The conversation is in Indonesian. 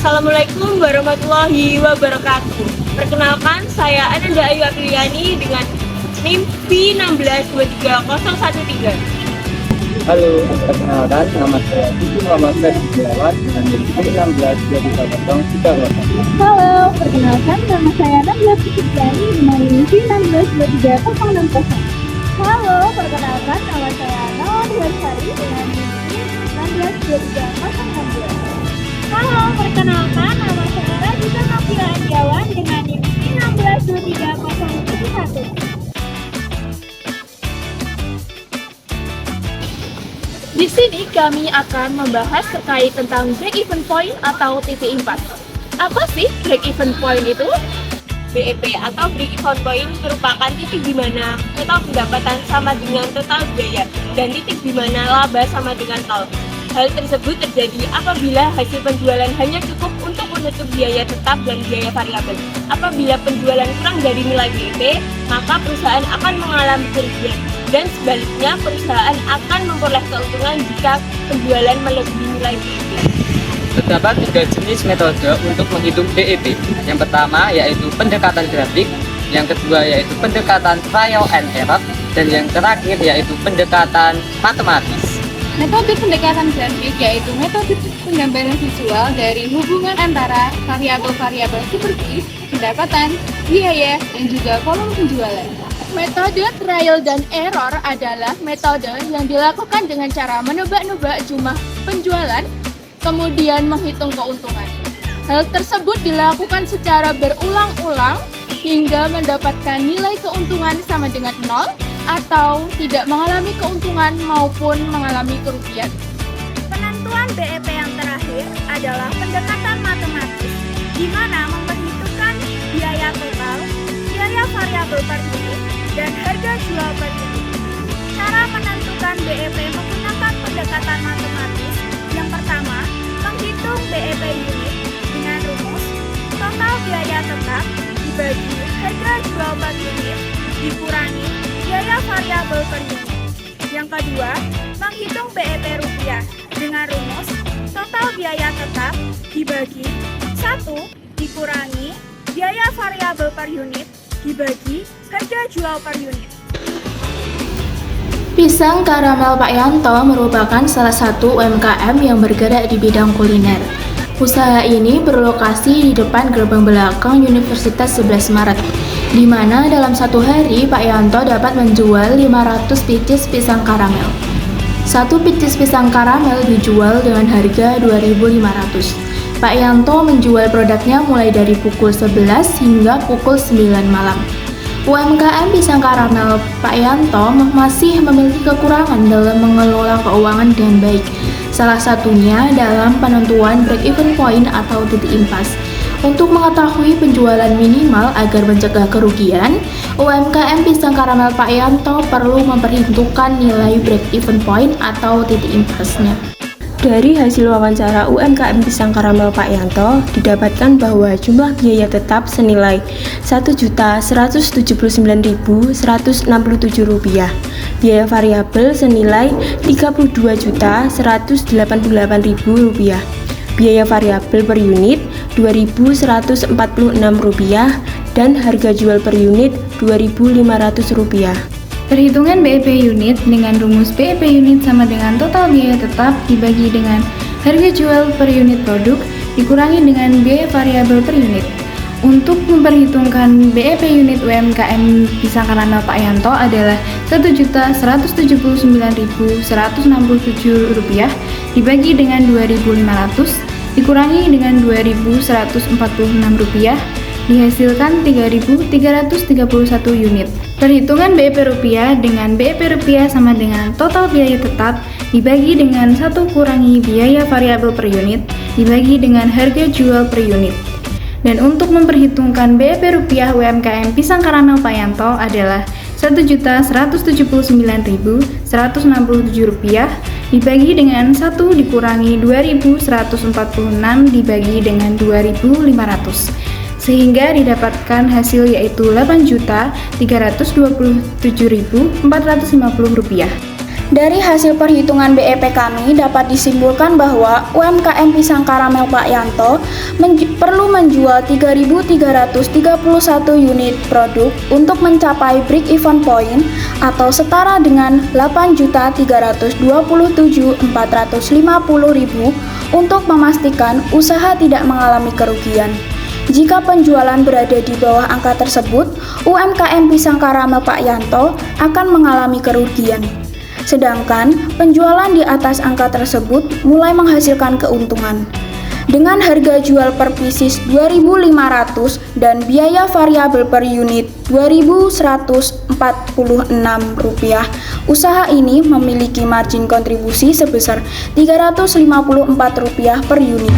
Assalamualaikum warahmatullahi wabarakatuh. Perkenalkan, saya Ananda Ayu Apriliani dengan NIM P1623013. Halo, perkenalkan nama saya Diki Muhammad Ferdi Gunawan dengan NIM P1623013. Halo, perkenalkan nama saya Nabila Fitriani dengan NIM P1623060. Halo, perkenalkan nama saya Nawal Warsari dengan NIM P1623016. Halo, perkenalkan nama saya Radita Nafila Andiawan dengan NIM P1623071. Di sini kami akan membahas terkait tentang break-even point atau titik impas. Apa sih break-even point itu? BEP atau break-even point merupakan titik di mana total pendapatan sama dengan total biaya dan titik di mana laba sama dengan nol. Hal tersebut terjadi apabila hasil penjualan hanya cukup untuk menutup biaya tetap dan biaya variabel. Apabila penjualan kurang dari nilai BEP, maka perusahaan akan mengalami kerugian. Dan sebaliknya, perusahaan akan memperoleh keuntungan jika penjualan melebihi nilai BEP. Terdapat 3 jenis metode untuk menghitung BEP. Yang pertama yaitu pendekatan grafik, yang kedua yaitu pendekatan trial and error, dan yang terakhir yaitu pendekatan matematis. Metode pendekatan grafik yaitu metode penggambaran visual dari hubungan antara variabel-variabel seperti pendapatan, biaya, dan juga volume penjualan. Metode trial dan error adalah metode yang dilakukan dengan cara menebak-nebak jumlah penjualan, kemudian menghitung keuntungan. Hal tersebut dilakukan secara berulang-ulang hingga mendapatkan nilai keuntungan sama dengan nol, atau tidak mengalami keuntungan maupun mengalami kerugian. Penentuan BEP yang terakhir adalah pendekatan matematis, di mana memperhitungkan biaya total, biaya variabel per unit, dan harga jual per unit. Cara menentukan BEP menggunakan pendekatan matematis. Yang pertama, menghitung BEP unit dengan rumus total biaya tetap dibagi harga jual per unit dikurangi biaya variabel per unit. Yang kedua, menghitung BEP rupiah dengan rumus total biaya tetap dibagi 1 dikurangi biaya variabel per unit dibagi harga jual per unit. Pisang Karamel Pak Yanto merupakan salah satu UMKM yang bergerak di bidang kuliner. Usaha ini berlokasi di depan gerbang belakang Universitas 11 Maret, di mana dalam satu hari Pak Yanto dapat menjual 500 picis pisang karamel. Satu picis pisang karamel dijual dengan harga 2.500. Pak Yanto menjual produknya mulai dari pukul 11 hingga pukul 9 malam. UMKM pisang karamel Pak Yanto masih memiliki kekurangan dalam mengelola keuangan dengan baik. Salah satunya dalam penentuan break-even point atau titik impas. Untuk mengetahui penjualan minimal agar mencegah kerugian, UMKM pisang karamel Pak Yanto perlu memperhitungkan nilai break-even point atau titik impasnya. Dari hasil wawancara UMKM Pisang Karamel Pak Yanto, didapatkan bahwa jumlah biaya tetap senilai Rp1.179.167, biaya variabel senilai Rp32.188.000, biaya variabel per unit Rp2.146, dan harga jual per unit Rp2.500. Perhitungan BEP unit dengan rumus BEP unit sama dengan total biaya tetap dibagi dengan harga jual per unit produk dikurangi dengan biaya variabel per unit. Untuk memperhitungkan BEP unit UMKM Pisang Karamel Pak Yanto adalah Rp1.179.167 dibagi dengan Rp2.500 dikurangi dengan Rp2.146 dihasilkan 3.331 unit. Perhitungan BEP rupiah dengan BEP rupiah sama dengan total biaya tetap dibagi dengan 1 kurangi biaya variabel per unit dibagi dengan harga jual per unit. Dan untuk memperhitungkan BEP rupiah UMKM Pisang Karamel Pak Yanto adalah Rp1.179.167 dibagi dengan 1 dikurangi 2.146 dibagi dengan 2.500. Sehingga didapatkan hasil yaitu Rp8.327.450. Dari hasil perhitungan BEP kami dapat disimpulkan bahwa UMKM Pisang Karamel Pak Yanto perlu menjual 3.331 unit produk untuk mencapai break-even point atau setara dengan 8.327.450.000 untuk memastikan usaha tidak mengalami kerugian. Jika penjualan berada di bawah angka tersebut, UMKM Pisang Karamel Pak Yanto akan mengalami kerugian. Sedangkan penjualan di atas angka tersebut mulai menghasilkan keuntungan. Dengan harga jual per pieces Rp2.500 dan biaya variabel per unit Rp2.146, usaha ini memiliki margin kontribusi sebesar Rp354 per unit.